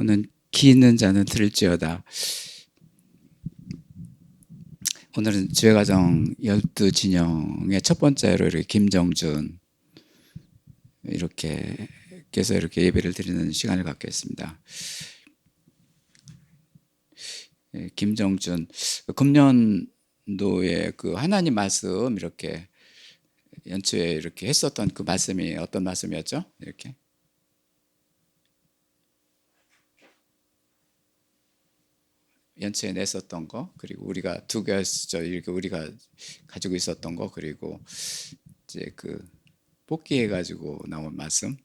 오늘 기 있는 자는 들을지어다. 오늘은 지혜가정 12진영의 첫 번째로 이렇게 김정준 이렇게 께서 이렇게 예배를 드리는 시간을 갖겠습니다. 김정준 금년도에 그 하나님 말씀 이렇게 연초에 이렇게 했었던 그 말씀이 어떤 말씀이었죠? 이렇게 연초에 냈었던 거, 그리고 우리가 두 개였죠. 이렇게 우리가 가지고 있었던 거, 그리고 이제 그 뽑기 해가지고 나온 말씀.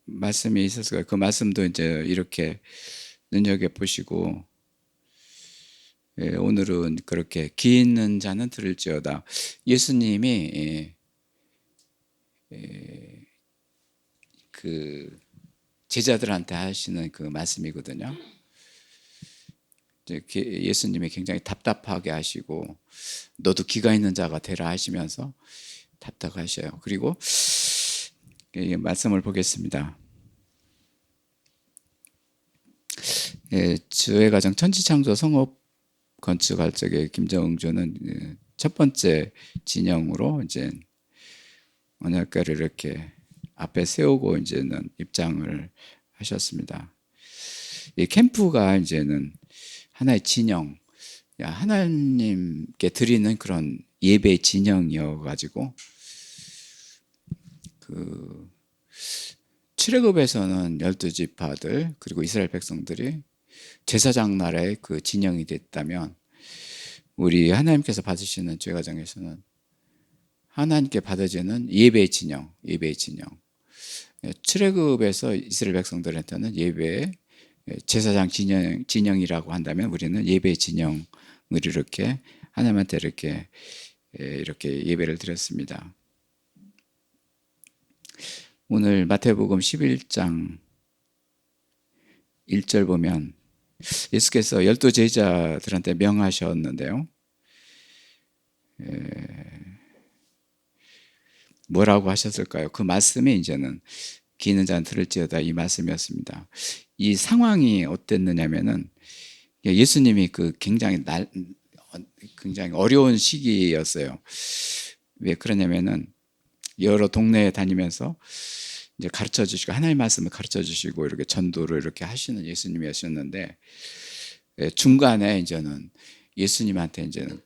말씀이 있었어요. 그 말씀도 이제 이렇게 눈여겨 보시고, 오늘은 그렇게 기 있는 자는 들을지어다. 예수님이 그 제자들한테 하시는 그 말씀이거든요. 예수님이 굉장히 답답하게 하시고, 너도 기가 있는 자가 되라 하시면서 답답하셔요. 그리고 말씀을 보겠습니다. 주의가정 천지창조 성업 건축할 적에 김정준은 첫 번째 진영으로 이제 언약궤를 이렇게 앞에 세우고 이제는 입장을 하셨습니다. 이 캠프가 이제는 하나의 진영, 하나님께 드리는 그런 예배 진영이어가지고 그 출애굽에서는 12지파들 그리고 이스라엘 백성들이 제사장 나라의 그 진영이 됐다면, 우리 하나님께서 받으시는 죄가정에서는 하나님께 받아지는 예배의 진영, 예배의 진영. 출애굽에서 이스라엘 백성들한테는 예배의 제사장 진영이라고 한다면, 우리는 예배의 진영을 이렇게 하나님한테 이렇게 예배를 드렸습니다. 오늘 마태복음 11장 1절 보면 예수께서 12 제자들한테 명하셨는데요. 뭐라고 하셨을까요? 그 말씀이 이제는 기 있는 자는 들을지어다, 이 말씀이었습니다. 이 상황이 어땠느냐면은 예수님이 그 굉장히 어려운 시기였어요. 왜 그러냐면은 여러 동네에 다니면서 이제 가르쳐 주시고, 하나님의 말씀을 가르쳐 주시고 이렇게 전도를 이렇게 하시는 예수님이었는데, 중간에 이제는 예수님한테 이제는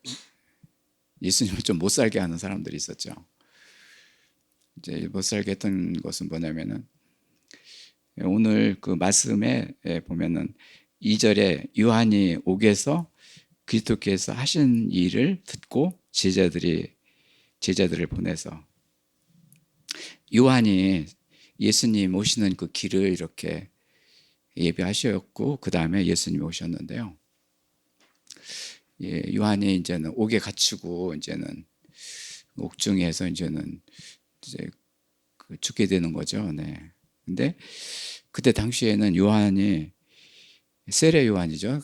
예수님을 좀 못 살게 하는 사람들이 있었죠. 이제 못 살게 했던 것은 뭐냐면은, 오늘 그 말씀에 보면은 2절에 요한이 옥에서 그리스도께서 하신 일을 듣고 제자들을 보내서, 요한이 예수님 오시는 그 길을 이렇게 예배하셨고, 그 다음에 예수님이 오셨는데요. 요한이 이제는 옥에 갇히고 이제는 옥중에서 이제는 이제 죽게 되는 거죠. 네. 근데 그때 당시에는 요한이 세례 요한이죠.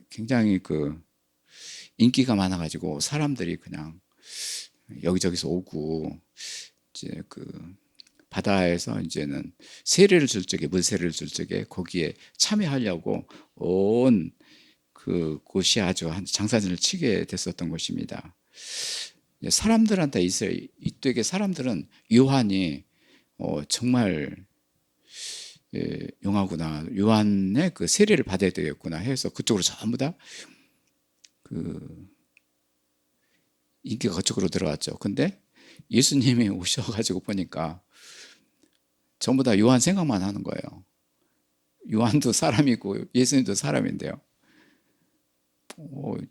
굉장히 그 인기가 많아가지고 사람들이 그냥 여기저기서 오고, 이제 그 바다에서 이제는 세례를 줄 적에, 물세례를 줄 적에 거기에 참여하려고 온 그 곳이 아주 장사진을 치게 됐었던 곳입니다. 사람들한테 이때의 사람들은 요한이 정말 용하구나, 요한의 그 세례를 받아야 되겠구나 해서 그쪽으로 전부 다 그 인기가 그쪽으로 들어왔죠. 근데 예수님이 오셔가지고 보니까 전부 다 요한 생각만 하는 거예요. 요한도 사람이고 예수님도 사람인데요.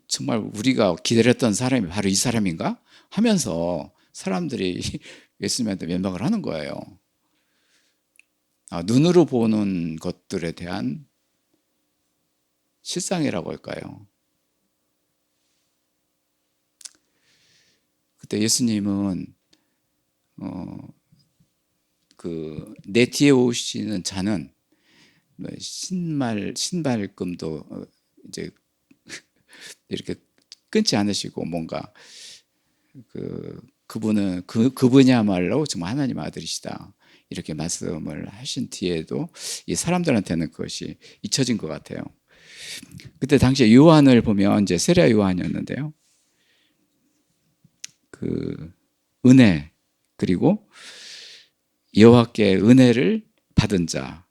정말 우리가 기다렸던 사람이 바로 이 사람인가 하면서 사람들이 예수님한테 면박을 하는 거예요. 눈으로 보는 것들에 대한 실상이라고 할까요? 그때 예수님은 그 내 뒤에 오시는 자는 신발금도 이제 이렇게 끊지 않으시고, 뭔가 그 그분은 그분이야말로 정말 하나님의 아들이시다. 이렇게 말씀을 하신 뒤에도 이 사람들한테는 그것이 잊혀진 것 같아요. 그때 당시에 요한을 보면 이제 세례 요한이었는데요. 그 은혜 그리고 여호와께 은혜를 받은 자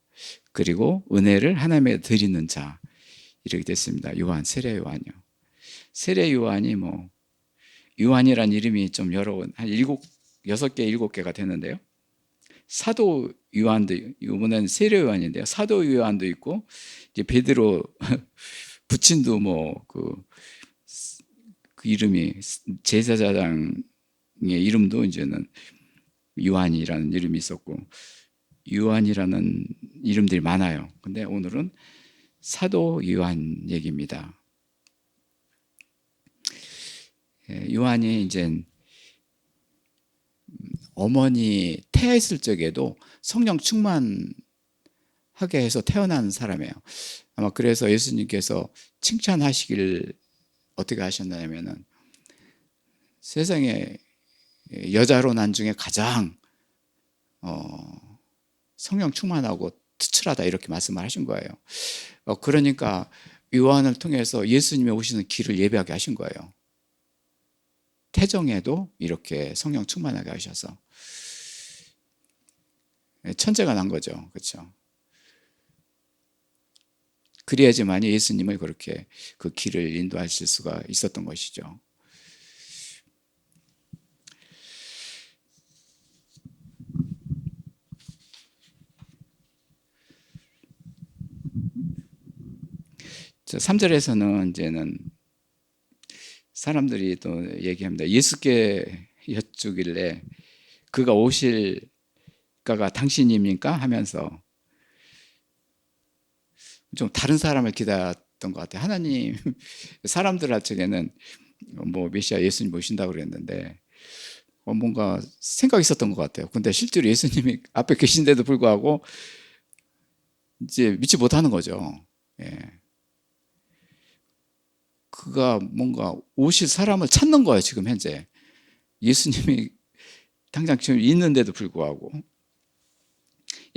그리고 은혜를 하나님께 드리는 자 이렇게 됐습니다. 요한 세례 요한이요. 세례 요한이 뭐 요한이란 이름이 좀 여러 한 6개 7개가 되는데요. 사도 요한도 이번엔 세례 요한인데요. 사도 요한도 있고 이제 베드로 부친도 뭐 그 이름이 제사장의 이름도 이제는 요한이라는 이름이 있었고 요한이라는 이름들이 많아요. 근데 오늘은 사도 요한 얘기입니다. 요한이 이제 어머니 태아있을 적에도 성령 충만하게 해서 태어난 사람이에요. 아마 그래서 예수님께서 칭찬하시길 어떻게 하셨냐면은 세상에 여자로 난 중에 가장 성령 충만하고 특출하다 이렇게 말씀을 하신 거예요. 그러니까 요한을 통해서 예수님이 오시는 길을 예비하게 하신 거예요. 태정에도 이렇게 성령 충만하게 하셔서 천재가 난 거죠. 그렇죠? 그래야지만 예수님을 그렇게 그 길을 인도하실 수가 있었던 것이죠. 자, 3절에서는 이제는 사람들이 또 얘기합니다. 예수께 여쭈길래 그가 오실까가 당신입니까? 하면서 좀 다른 사람을 기다렸던 것 같아요. 하나님, 사람들 쪽에는 뭐 메시아 예수님 오신다고 그랬는데 뭔가 생각이 있었던 것 같아요. 근데 실제로 예수님이 앞에 계신데도 불구하고 이제 믿지 못하는 거죠. 예. 그가 뭔가 오실 사람을 찾는 거예요, 지금 현재. 예수님이 당장 지금 있는데도 불구하고.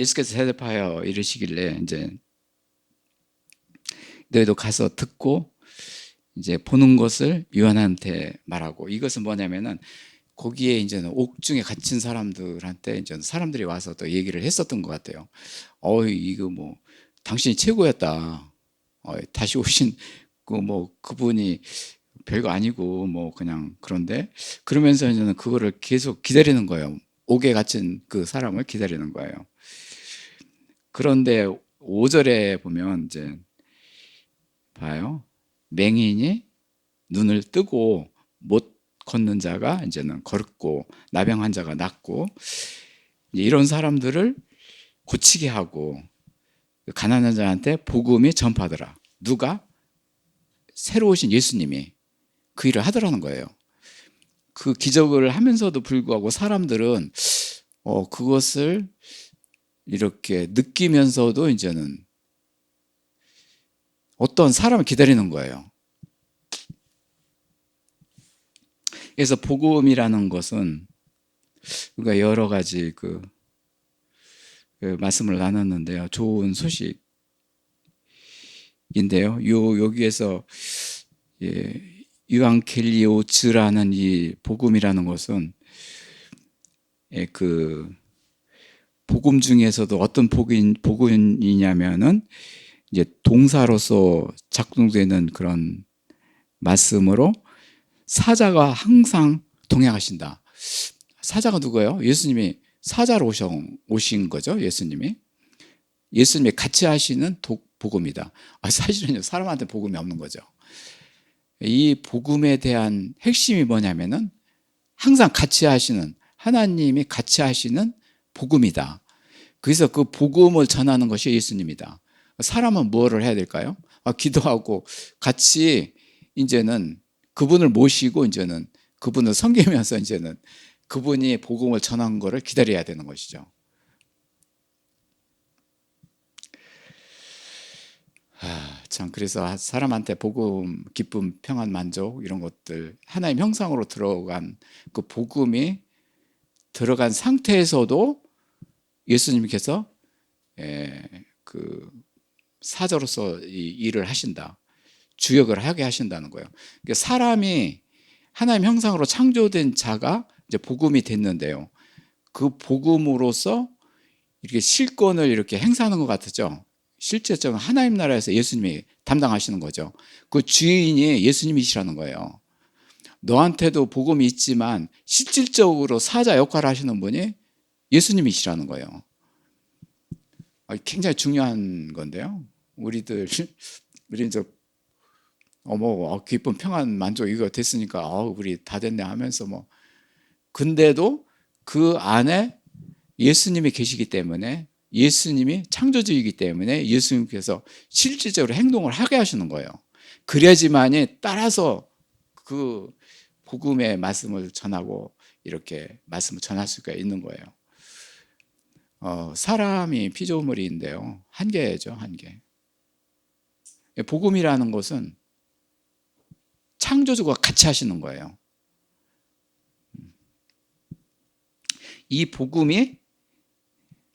예수께서 대답하여 이르시길래 이제 너희도 가서 듣고 이제 보는 것을 요한한테 말하고 이것은 뭐냐면은 거기에 이제는 옥중에 갇힌 사람들한테 이제 사람들이 와서 또 얘기를 했었던 것 같아요. 이거 뭐 당신이 최고였다. 다시 오신 그분이 별거 아니고 뭐 그냥 그런데 그러면서 이제는 그거를 계속 기다리는 거예요. 옥에 갇힌 그 사람을 기다리는 거예요. 그런데 5절에 보면 이제 봐요. 맹인이 눈을 뜨고 못 걷는 자가 이제는 걷고 나병 환자가 낫고 이런 사람들을 고치게 하고 가난한 자한테 복음이 전파하더라. 누가? 새로 오신 예수님이 그 일을 하더라는 거예요. 그 기적을 하면서도 불구하고 사람들은 그것을 이렇게 느끼면서도 이제는 어떤 사람을 기다리는 거예요. 그래서 복음이라는 것은 우리가 여러 가지 그 말씀을 나눴는데요. 좋은 소식인데요. 여기에서 유앙켈리오즈라는 이 복음이라는 것은 그 복음 중에서도 어떤 복음이냐면은 이제 동사로서 작동되는 그런 말씀으로 사자가 항상 동행하신다. 사자가 누구예요? 예수님이 사자로 오신 거죠. 예수님이 같이 하시는 복음이다. 사실은요, 사람한테 복음이 없는 거죠. 이 복음에 대한 핵심이 뭐냐면은 항상 같이 하시는 하나님이 같이 하시는 복음이다. 그래서 그 복음을 전하는 것이 예수님이다. 사람은 뭐를 해야 될까요? 기도하고 같이 이제는 그분을 모시고 이제는 그분을 섬기면서 이제는 그분이 복음을 전한 거를 기다려야 되는 것이죠. 참 그래서 사람한테 복음, 기쁨, 평안, 만족 이런 것들 하나님 형상으로 들어간 그 복음이 들어간 상태에서도 예수님께서 그 사자로서 이 일을 하신다. 주역을 하게 하신다는 거예요. 그러니까 사람이 하나님 형상으로 창조된 자가 이제 복음이 됐는데요. 그 복음으로서 이렇게 실권을 이렇게 행사하는 것 같죠. 실제적으로 하나님 나라에서 예수님이 담당하시는 거죠. 그 주인이 예수님이시라는 거예요. 너한테도 복음이 있지만 실질적으로 사자 역할을 하시는 분이 예수님이시라는 거예요. 굉장히 중요한 건데요. 우리 이제 기쁨, 평안, 만족 이거 됐으니까 우리 다 됐네 하면서 근데도 그 안에 예수님이 계시기 때문에, 예수님이 창조주이기 때문에 예수님께서 실질적으로 행동을 하게 하시는 거예요. 그래야지만이 따라서 그 복음의 말씀을 전하고 이렇게 말씀을 전할 수가 있는 거예요. 사람이 피조물인데요, 한계죠, 한계. 복음이라는 것은 창조주가 같이 하시는 거예요. 이 복음이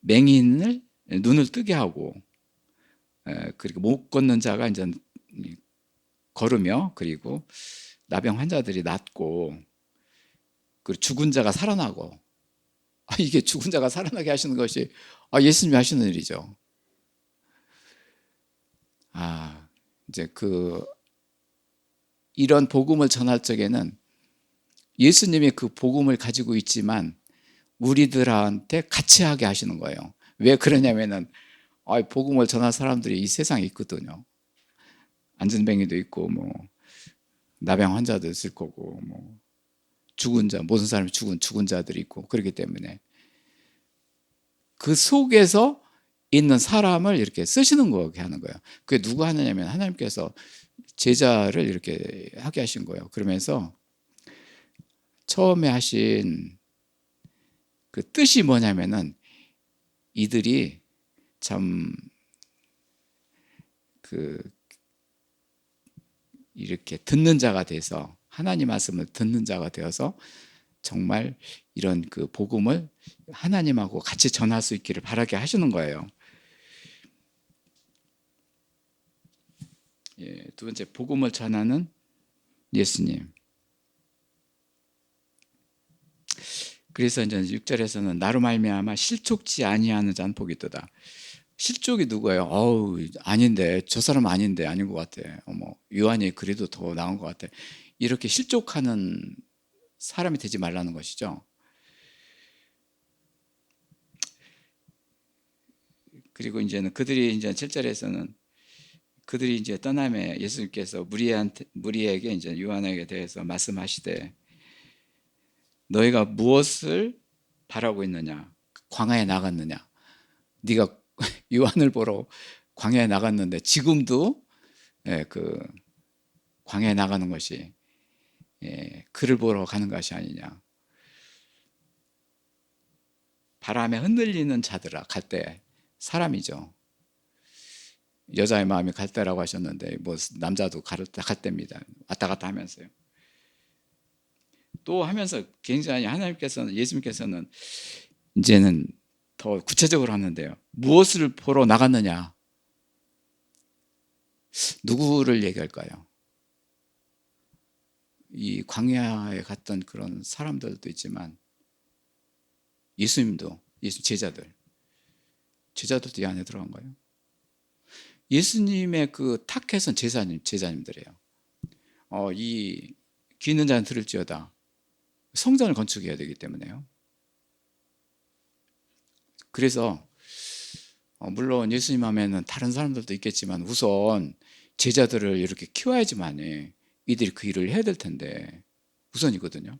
맹인을 눈을 뜨게 하고, 그리고 못 걷는 자가 이제 걸으며, 그리고 나병 환자들이 낫고, 그리고 죽은 자가 살아나고, 이게 죽은 자가 살아나게 하시는 것이 예수님이 하시는 일이죠. 이제 이런 복음을 전할 적에는 예수님이 그 복음을 가지고 있지만 우리들한테 같이 하게 하시는 거예요. 왜 그러냐면은 복음을 전할 사람들이 이 세상에 있거든요. 안전뱅이도 있고 나병 환자도 있을 거고 죽은 자, 모든 사람이 죽은 자들이 있고, 그렇기 때문에 그 속에서 있는 사람을 이렇게 쓰시는 거게 하는 거예요. 그게 누가 하느냐면 하나님께서 제자를 이렇게 하게 하신 거예요. 그러면서 처음에 하신 그 뜻이 뭐냐면은 이들이 참 이렇게 듣는 자가 돼서, 하나님 말씀을 듣는 자가 되어서 정말 이런 그 복음을 하나님하고 같이 전할 수 있기를 바라게 하시는 거예요. 두 번째, 복음을 전하는 예수님. 그래서 이제 6절에서는 나로 말미암아 실족지 아니하는 자는 복이 있도다. 실족이 누구예요? 아닌데, 저 사람 아닌데, 아닌 것 같아. 요한이 그래도 더 나은 것 같아. 이렇게 실족하는 사람이 되지 말라는 것이죠. 그리고 이제는 그들이 이제 7절에서는 그들이 이제 떠남에 예수님께서 무리에게 이제 요한에게 대해서 말씀하시되, 너희가 무엇을 바라고 있느냐? 광야에 나갔느냐? 네가 요한을 보러 광야에 나갔는데 지금도 그 광야에 나가는 것이 그를 보러 가는 것이 아니냐? 바람에 흔들리는 자들아, 갈대, 사람이죠. 여자의 마음이 갈대라고 하셨는데 남자도 갈대입니다. 왔다 갔다 하면서요. 또 하면서 굉장히 예수님께서는 이제는 더 구체적으로 하는데요. 무엇을 보러 나갔느냐? 누구를 얘기할까요? 이 광야에 갔던 그런 사람들도 있지만 예수님도, 예수 제자들도 이 안에 들어간 거예요. 예수님의 그 타켓은 제자님들이에요. 이 귀 있는 자는 들을지어다. 성전을 건축해야 되기 때문에요. 그래서 물론 예수님 하면은 다른 사람들도 있겠지만 우선 제자들을 이렇게 키워야지만 이들이 그 일을 해야 될 텐데 우선이거든요.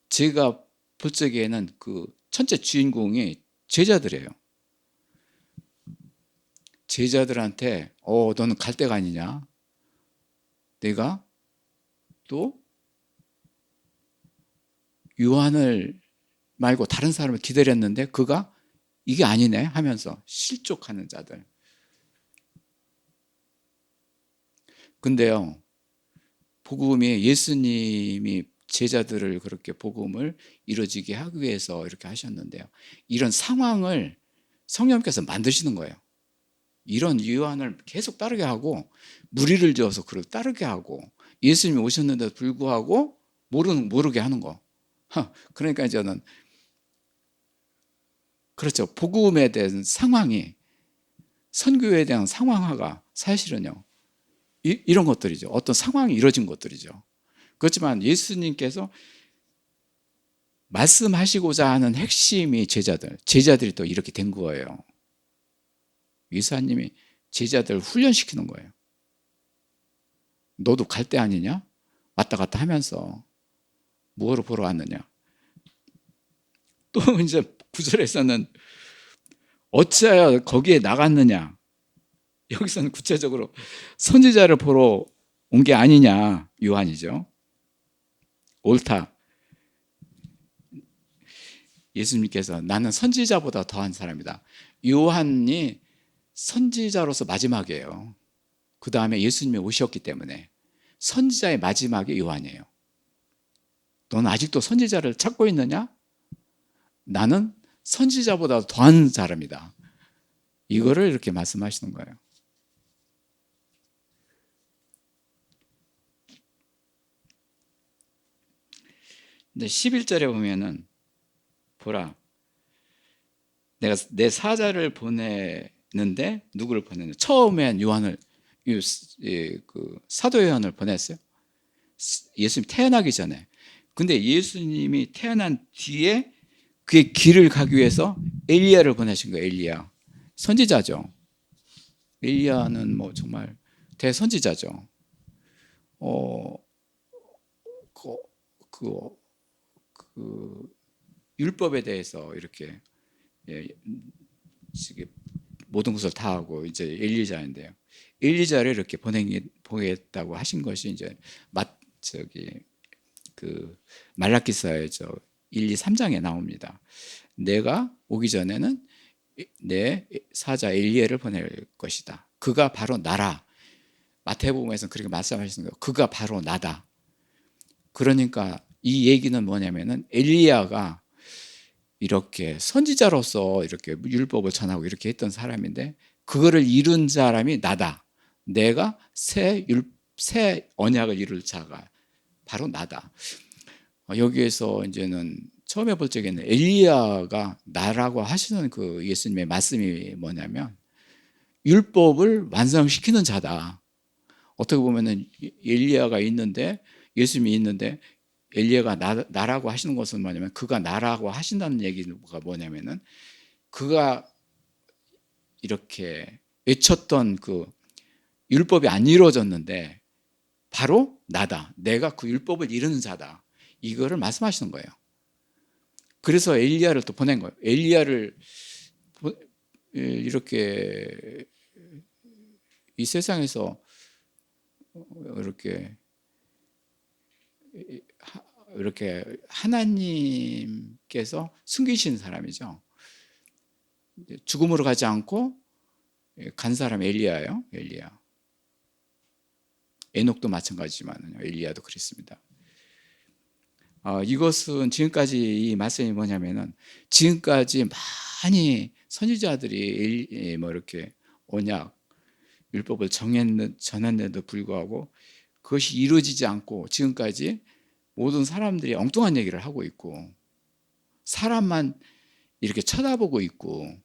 제가 볼 적에는 그 첫째 주인공이 제자들이에요. 제자들한테 너는 갈 데가 아니냐? 내가 또 요한을 말고 다른 사람을 기다렸는데 그가 이게 아니네 하면서 실족하는 자들. 근데요, 복음이 예수님이 제자들을 그렇게 복음을 이루어지게 하기 위해서 이렇게 하셨는데요, 이런 상황을 성령께서 만드시는 거예요. 이런 요한을 계속 따르게 하고, 무리를 지어서 그를 따르게 하고, 예수님이 오셨는데도 불구하고 모르게 하는 거. 그러니까 저는, 그렇죠, 복음에 대한 상황이, 선교에 대한 상황화가 사실은요, 이런 것들이죠. 어떤 상황이 이루어진 것들이죠. 그렇지만 예수님께서 말씀하시고자 하는 핵심이 제자들이 또 이렇게 된 거예요. 예수님이 제자들을 훈련시키는 거예요. 너도 갈 때 아니냐? 왔다 갔다 하면서 뭐를 보러 왔느냐? 또 이제 9절에서는 어찌하여 거기에 나갔느냐? 여기서는 구체적으로 선지자를 보러 온 게 아니냐, 요한이죠. 옳다. 예수님께서 나는 선지자보다 더한 사람이다. 요한이 선지자로서 마지막이에요. 그 다음에 예수님이 오셨기 때문에 선지자의 마지막이 요한이에요. 너는 아직도 선지자를 찾고 있느냐? 나는 선지자보다 더한 사람이다. 이거를 이렇게 말씀하시는 거예요. 근데 11절에 보면은, 보라, 내가 내 사자를 보내는데, 누구를 보내는? 처음엔 요한을, 사도 요한을 보냈어요. 예수님 태어나기 전에. 근데 예수님이 태어난 뒤에 그의 길을 가기 위해서 엘리야를 보내신 거예요. 엘리야, 선지자죠. 엘리야는 뭐 정말 대선지자죠. 어, 그, 그, 그 율법에 대해서 이렇게, 예, 모든 것을 다 하고 이제 엘리자인데요. 엘리자를 이렇게 보내겠다고 하신 것이 이제 그 말라기서의 1, 2, 3장에 나옵니다. 내가 오기 전에는 내 사자 엘리야를 보낼 것이다. 그가 바로 나라. 마태복음에서는 그렇게 말씀하시는 거예요. 그가 바로 나다. 그러니까 이 얘기는 뭐냐면은 엘리야가 이렇게 선지자로서 이렇게 율법을 전하고 이렇게 했던 사람인데, 그거를 이룬 사람이 나다. 내가 새 언약을 이룰 자가 바로 나다. 여기에서 이제는 처음에 볼 적에는 엘리야가 나라고 하시는 그 예수님의 말씀이 뭐냐면, 율법을 완성시키는 자다. 어떻게 보면은 엘리야가 있는데, 예수님이 있는데, 엘리야가 나라고 하시는 것은 뭐냐면, 그가 나라고 하신다는 얘기가 뭐냐면은, 그가 이렇게 외쳤던 그 율법이 안 이루어졌는데 바로 나다. 내가 그 율법을 이루는 자다. 이거를 말씀하시는 거예요. 그래서 엘리야를 또 보낸 거예요. 엘리야를 이렇게 이 세상에서 이렇게 하나님께서 숨기신 사람이죠. 죽음으로 가지 않고 간 사람 엘리야예요. 엘리야. 에녹도 마찬가지지만 엘리야도 그랬습니다. 이것은 지금까지 이 말씀이 뭐냐면은, 지금까지 많이 선지자들이 뭐 이렇게 언약 율법을 전했는데도 불구하고 그것이 이루어지지 않고 지금까지 모든 사람들이 엉뚱한 얘기를 하고 있고, 사람만 이렇게 쳐다보고 있고,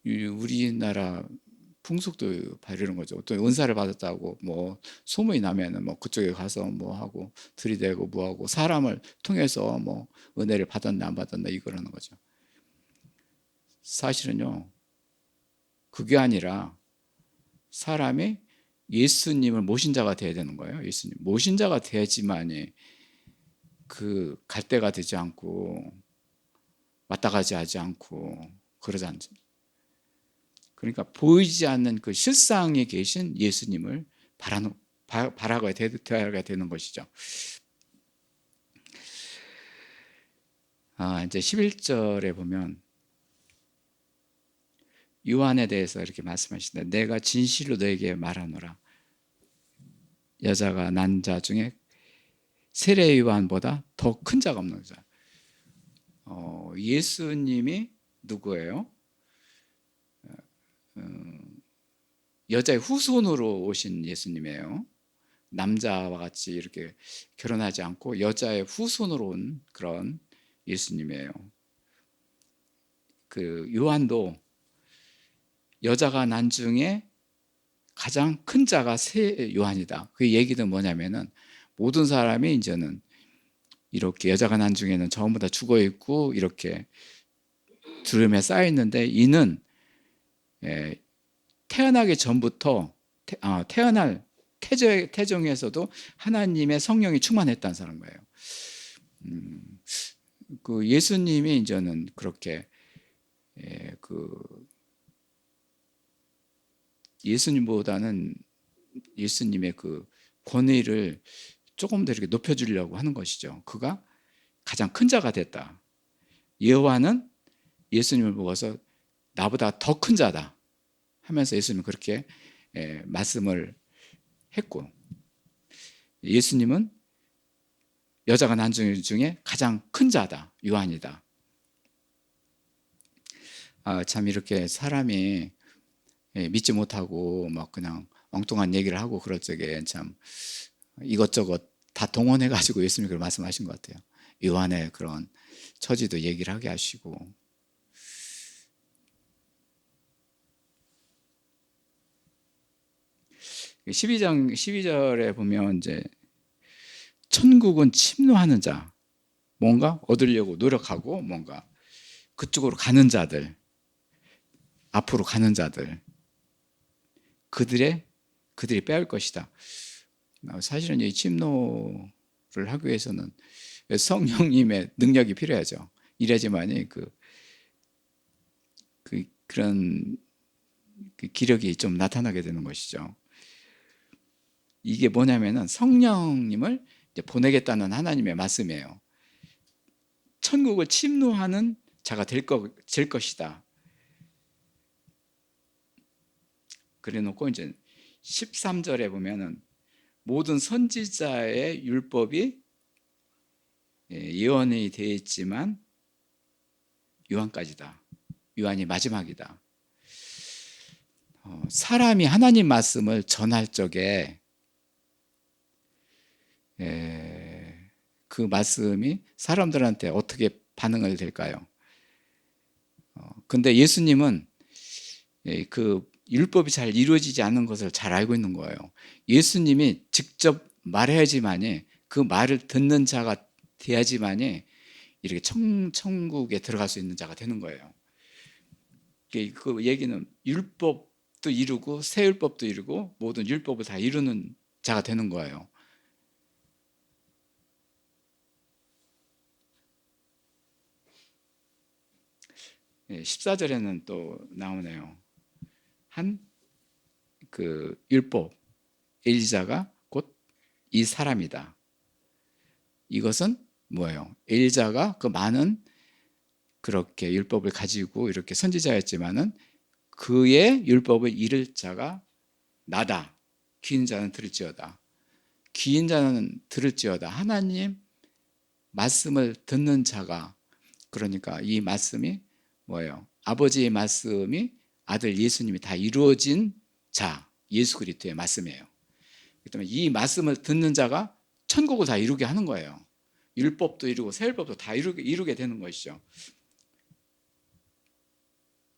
우리나라 풍속도 바르는 거죠. 또 은사를 받았다고 뭐 소문이 나면은 뭐 그쪽에 가서 뭐 하고 들이대고 뭐 하고, 사람을 통해서 뭐 은혜를 받았나 안 받았나 이거라는 거죠. 사실은요, 그게 아니라 사람이 예수님을 모신 자가 돼야 되는 거예요. 예수님 모신 자가 돼야지만이 그 갈 데가 되지 않고 왔다 가지 하지 않고 그러지 않죠. 그러니까 보이지 않는 그 실상에 계신 예수님을 바라가 되는 것이죠. 이제 11절에 보면, 요한에 대해서 이렇게 말씀하시는데 내가 진실로 너에게 말하노라. 여자가 난 자 중에 세례 요한보다 더 큰 자가 없는 자. 예수님이 누구예요? 여자의 후손으로 오신 예수님이에요. 남자와 같이 이렇게 결혼하지 않고 여자의 후손으로 온 그런 예수님이에요. 그 요한도 여자가 난 중에 가장 큰 자가 세 요한이다. 그 얘기는 뭐냐면은 모든 사람이 이제는 이렇게 여자가 난 중에는 전부 다 죽어 있고 이렇게 두름에 쌓여 있는데 이는 태어나기 전부터 태어날 태정에서도 하나님의 성령이 충만했다는 사람 거예요. 그 예수님이 이제는 그렇게 그 예수님보다는 예수님의 그 권위를 조금 더 이렇게 높여주려고 하는 것이죠. 그가 가장 큰 자가 됐다. 여호와는 예수님을 보고서 나보다 더 큰 자다 하면서 예수님은 그렇게 말씀을 했고, 예수님은 여자가 난 중에 가장 큰 자다. 요한이다. 참 이렇게 사람이 믿지 못하고 막 그냥 엉뚱한 얘기를 하고 그럴 적에 참 이것저것 다 동원해 가지고 예수님이 그걸 말씀하신 것 같아요. 요한의 그런 처지도 얘기를 하게 하시고. 12장 12절에 보면 이제 천국은 침노하는 자, 뭔가 얻으려고 노력하고 뭔가 그쪽으로 가는 자들, 앞으로 가는 자들, 그들이 빼앗을 것이다. 사실은 이 침노를 하기 위해서는 성령님의 능력이 필요하죠. 이래야지만이 그런 기력이 좀 나타나게 되는 것이죠. 이게 뭐냐면은 성령님을 보내겠다는 하나님의 말씀이에요. 천국을 침노하는 자가 될 것이다. 그래 놓고 이제 13절에 보면은 모든 선지자의 율법이 예언이 되어 있지만 요한까지다. 요한이 마지막이다. 사람이 하나님 말씀을 전할 적에 그 말씀이 사람들한테 어떻게 반응을 될까요? 근데 예수님은 그 율법이 잘 이루어지지 않는 것을 잘 알고 있는 거예요. 예수님이 직접 말해야지만이 그 말을 듣는 자가 돼야지만이 이렇게 천국에 들어갈 수 있는 자가 되는 거예요. 그 얘기는 율법도 이루고 새 율법도 이루고 모든 율법을 다 이루는 자가 되는 거예요. 예, 14절에는 또 나오네요. 한 그 율법 엘리자가 곧 이 사람이다. 이것은 뭐예요? 엘리자가 그 많은 그렇게 율법을 가지고 이렇게 선지자였지만은 그의 율법을 이룰 자가 나다. 귀인 자는 들을지어다. 귀인 자는 들을지어다. 하나님 말씀을 듣는 자가, 그러니까 이 말씀이 뭐예요? 아버지의 말씀이 아들 예수님이 다 이루어진 자, 예수 그리스도의 말씀이에요. 그렇기 때문에 이 말씀을 듣는 자가 천국을 다 이루게 하는 거예요. 율법도 이루고 새 율법도 다 이루게 되는 것이죠.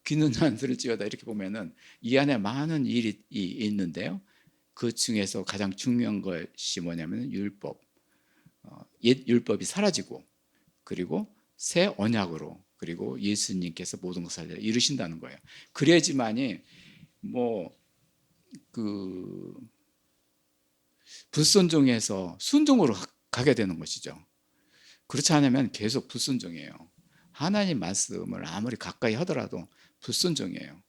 귀는 자는 들을지어다 이렇게 보면은 이 안에 많은 일이 있는데요. 그 중에서 가장 중요한 것이 뭐냐면 율법. 옛 율법이 사라지고 그리고 새 언약으로 그리고 예수님께서 모든 것을 이루신다는 거예요. 그래야지만이 불순종에서 순종으로 가게 되는 것이죠. 그렇지 않으면 계속 불순종이에요. 하나님 말씀을 아무리 가까이 하더라도 불순종이에요.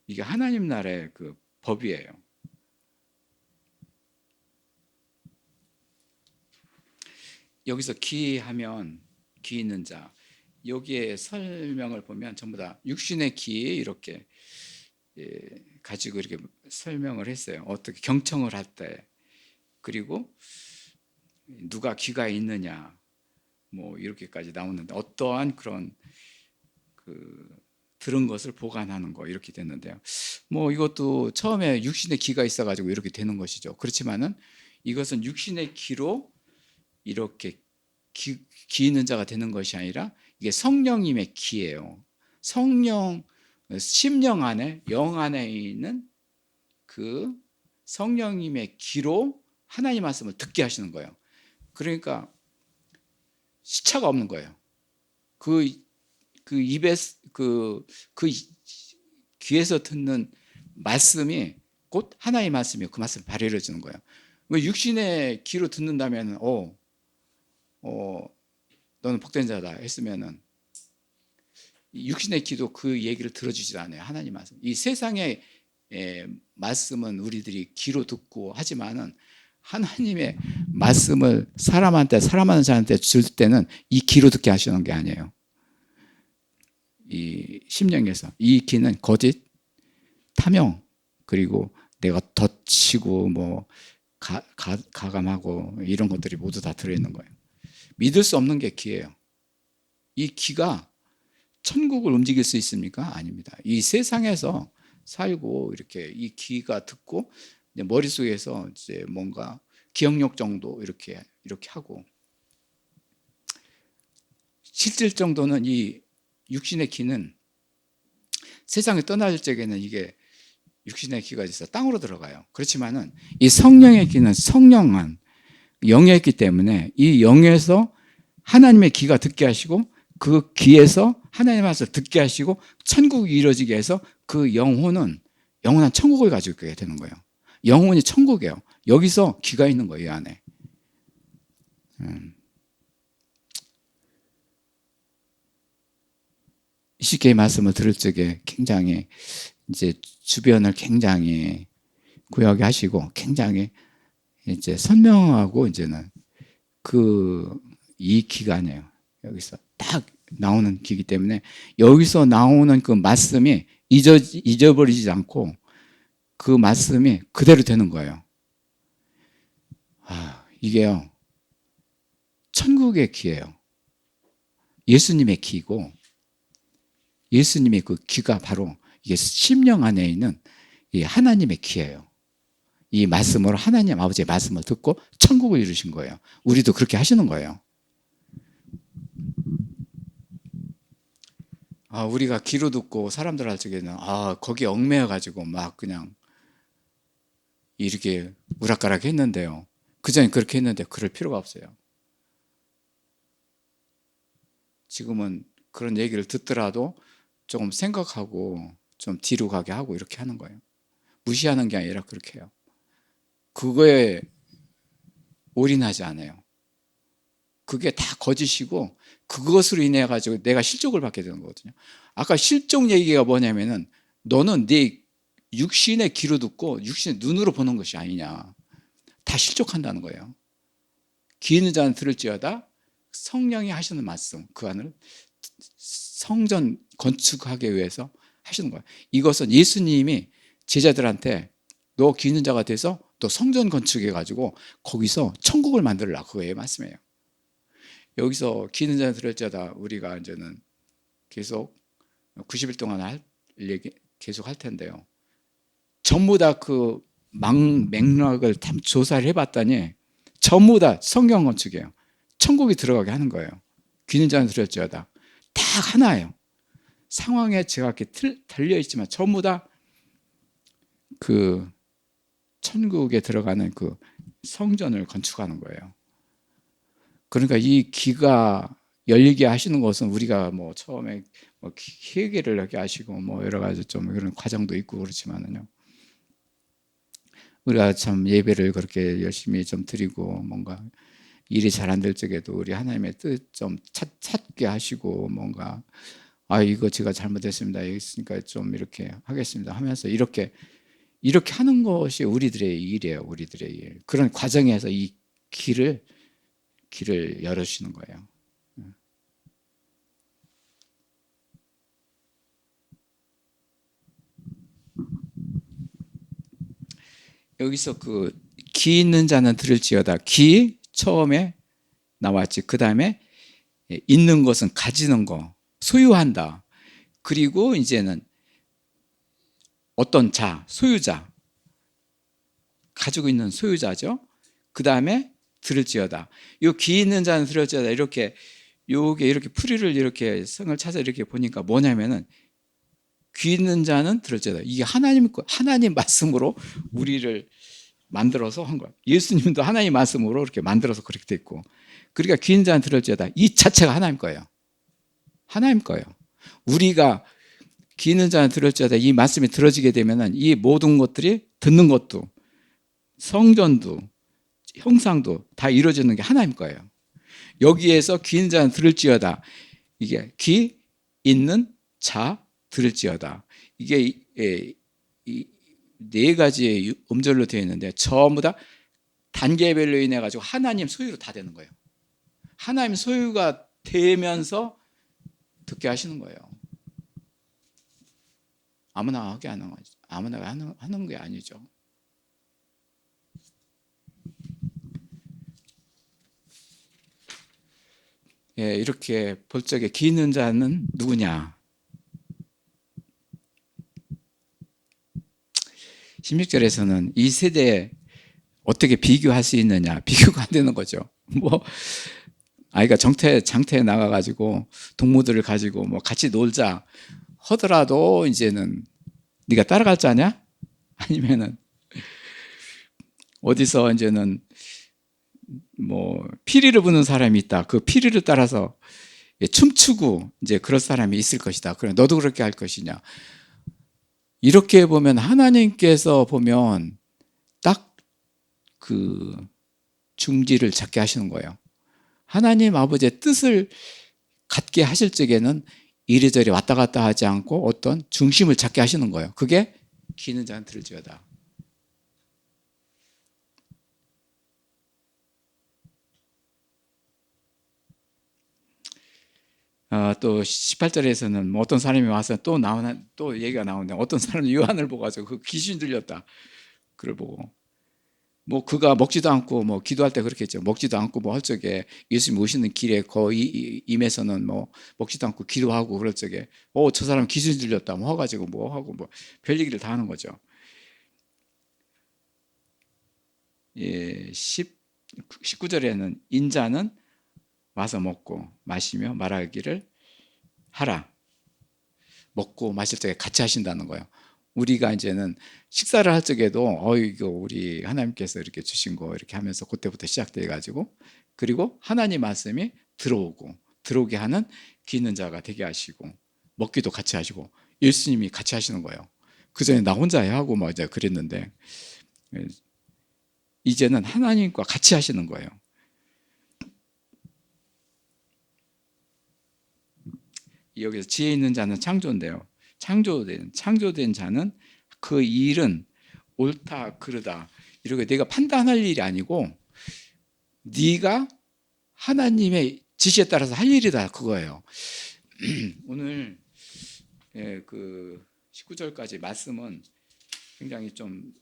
이게 하나님 나라의 그 법이에요. 여기서 귀 하면 귀 있는 자, 여기에 설명을 보면 전부 다 육신의 기 이렇게 가지고 이렇게 설명을 했어요. 어떻게 경청을 할 때, 그리고 누가 귀가 있느냐, 뭐 이렇게까지 나오는데 어떠한 그런 그 들은 것을 보관하는 거 이렇게 됐는데요. 뭐 이것도 처음에 육신의 기가 있어가지고 이렇게 되는 것이죠. 그렇지만은 이것은 육신의 기로 이렇게 기 있는 자가 되는 것이 아니라 이게 성령님의 기예요. 성령, 심령 안에, 영 안에 있는 그 성령님의 기로 하나님 말씀을 듣게 하시는 거예요. 그러니까 시차가 없는 거예요. 그 입에 그 귀에서 듣는 말씀이 곧 하나님의 말씀이에요. 그 말씀이 발휘해지는 거예요. 왜 육신의 귀로 듣는다면 너는 복된 자다 했으면은 육신의 귀도 그 얘기를 들어주지 않아요. 하나님 말씀. 이 세상의 말씀은 우리들이 귀로 듣고 하지만은 하나님의 말씀을 사람한테 줄 때는 이 귀로 듣게 하시는 게 아니에요. 이 심령에서 이 귀는 거짓, 탐욕, 그리고 내가 덧치고 뭐 가감하고 이런 것들이 모두 다 들어있는 거예요. 믿을 수 없는 게 귀예요. 이 귀가 천국을 움직일 수 있습니까? 아닙니다. 이 세상에서 살고 이렇게 이 귀가 듣고 머릿속에서 이제 뭔가 기억력 정도 이렇게 하고, 실질 정도는 이 육신의 귀는 세상에 떠날 적에는 이게 육신의 귀가 있어 땅으로 들어가요. 그렇지만은 이 성령의 귀는 성령한 영에 있기 때문에 이 영에서 하나님의 귀가 듣게 하시고 그 귀에서 하나님의 말씀을 듣게 하시고 천국이 이루어지게 해서 그 영혼은 영원한 천국을 가지고 있게 되는 거예요. 영혼이 천국이에요. 여기서 귀가 있는 거예요, 이 안에. 이식계의 말씀을 들을 적에 굉장히 이제 주변을 굉장히 구역에 하시고 굉장히 이제 선명하고 이제는 이 기간이에요. 여기서 딱 나오는 기기 때문에 여기서 나오는 그 말씀이 잊어버리지 않고 그 말씀이 그대로 되는 거예요. 이게요, 천국의 기예요. 예수님의 기고, 예수님의 그 기가 바로 이게 심령 안에 있는 이 하나님의 기예요. 이 말씀으로 하나님 아버지의 말씀을 듣고 천국을 이루신 거예요. 우리도 그렇게 하시는 거예요. 우리가 귀로 듣고 사람들 할 적에는 거기에 얽매여 가지고 막 그냥 이렇게 우락가락 했는데요. 그전에 그렇게 했는데 그럴 필요가 없어요. 지금은 그런 얘기를 듣더라도 조금 생각하고 좀 뒤로 가게 하고 이렇게 하는 거예요. 무시하는 게 아니라 그렇게 해요. 그거에 올인하지 않아요. 그게 다 거짓이고 그것으로 인해 가지고 내가 실족을 받게 되는 거거든요. 아까 실족 얘기가 뭐냐면은 너는 네 육신의 귀로 듣고 육신의 눈으로 보는 것이 아니냐. 다 실족한다는 거예요. 귀 있는 자는 들을지어다 성령이 하시는 말씀, 그 안을 성전 건축하기 위해서 하시는 거예요. 이것은 예수님이 제자들한테 너 귀 있는 자가 돼서 또 성전 건축해 가지고 거기서 천국을 만들라, 그거의 말씀이에요. 여기서 귀 있는 자는 들을지어다 우리가 이제는 계속 90일 동안 할 얘기 계속 할 텐데요. 전부 다 그 맥락을 조사를 해봤더니 전부 다 성경 건축이에요. 천국이 들어가게 하는 거예요. 귀 있는 자는 들을지어다 딱 하나예요. 상황에 정확히 달려있지만 전부 다 그 천국에 들어가는 그 성전을 건축하는 거예요. 그러니까 이 귀가 열리게 하시는 것은 우리가 뭐 처음에 뭐 회개를 하게 하시고 뭐 여러 가지 좀 그런 과정도 있고 그렇지만은요. 우리가 참 예배를 그렇게 열심히 좀 드리고 뭔가 일이 잘 안 될 적에도 우리 하나님의 뜻 좀 찾게 하시고 뭔가 이거 제가 잘못했습니다. 여기 있으니까 좀 이렇게 하겠습니다 하면서 이렇게 하는 것이 우리들의 일이에요. 우리들의 일. 그런 과정에서 이 길을 열어주시는 거예요. 여기서 그 기 있는 자는 들을지어다. 기 처음에 나왔지. 그 다음에 있는 것은 가지는 거, 소유한다. 그리고 이제는 어떤 자, 소유자, 가지고 있는 소유자죠. 그 다음에 들을지어다. 요 기 있는 자는 들을지어다. 이렇게 요게 이렇게 풀이를 이렇게 성을 찾아 이렇게 보니까 뭐냐면은 귀 있는 자는 들을지어다. 이게 하나님 말씀으로 우리를 만들어서 한 거야. 예수님도 하나님 말씀으로 이렇게 만들어서 그렇게 됐고, 그러니까 귀 있는 자는 들을지어다. 이 자체가 하나님 거예요. 하나님 거예요. 우리가 귀 있는 자는 들을지어다. 이 말씀이 들어지게 되면은 이 모든 것들이 듣는 것도 성전도 형상도 다 이루어지는 게 하나님 거예요. 여기에서 귀 있는 자는 들을지어다. 이게 귀 있는 자 들을지어다. 이게 네 가지의 음절로 되어 있는데 전부 다 단계별로 인해 가지고 하나님 소유로 다 되는 거예요. 하나님 소유가 되면서 듣게 하시는 거예요. 아무나 하게 하는 거죠. 아무나 하는 게 아니죠. 예, 이렇게 볼 적에 귀 있는 자는 누구냐? 16절에서는 이 세대에 어떻게 비교할 수 있느냐? 비교가 안 되는 거죠. 뭐 아이가 장터에 나가가지고 동무들을 가지고 뭐 같이 놀자 하더라도 이제는 네가 따라갈 자냐? 아니면은 어디서 이제는 뭐 피리를 부는 사람이 있다. 그 피리를 따라서 춤추고 이제 그럴 사람이 있을 것이다. 그래 너도 그렇게 할 것이냐? 이렇게 보면 하나님께서 보면 딱 그 중지를 잡게 하시는 거예요. 하나님 아버지의 뜻을 갖게 하실 적에는 이리저리 왔다 갔다 하지 않고 어떤 중심을 잡게 하시는 거예요. 그게 귀 있는 자는 들을지어다. 또 18절에서는 뭐 어떤 사람이 와서 또 얘기가 나오는데 어떤 사람이 요한을 보고 가지고 그 귀신 들렸다. 그걸 보고 뭐 그가 먹지도 않고 뭐 기도할 때 그렇게 했죠. 먹지도 않고 뭐 할 적에 예수님 오시는 길에 거의 임에서는 뭐 먹지도 않고 기도하고 그럴 적에 저 사람 귀신 들렸다 뭐 해가지고 뭐 하고 뭐 별 얘기를 다 하는 거죠. 예, 19절에는 인자는 와서 먹고 마시며 말하기를 하라. 먹고 마실 적에 같이 하신다는 거예요. 우리가 이제는 식사를 할 적에도 이거 우리 하나님께서 이렇게 주신 거 이렇게 하면서 그때부터 시작돼 가지고 그리고 하나님 말씀이 들어오게 하는 귀 있는 자가 되게 하시고 먹기도 같이 하시고 예수님이 같이 하시는 거예요. 그 전에 나 혼자 해야 하고 막 이제 그랬는데 이제는 하나님과 같이 하시는 거예요. 여기서 지혜 있는 자는 창조인데요. 창조된 자는 그 일은 옳다 그르다 이렇게 내가 판단할 일이 아니고 네가 하나님의 지시에 따라서 할 일이다 그거예요. 오늘 그 19절까지 말씀은 굉장히 좀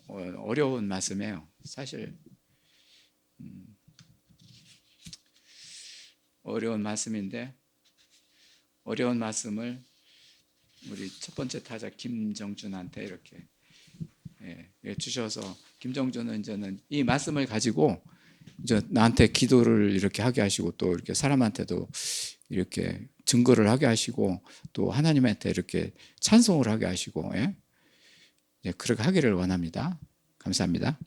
어려운 말씀이에요. 사실 어려운 말씀인데 어려운 말씀을 우리 첫 번째 타자 김정준한테 이렇게 주셔서 김정준은 이제는 이 말씀을 가지고 이제 나한테 기도를 이렇게 하게 하시고 또 이렇게 사람한테도 이렇게 증거를 하게 하시고 또 하나님한테 이렇게 찬송을 하게 하시고 그렇게 하기를 원합니다. 감사합니다.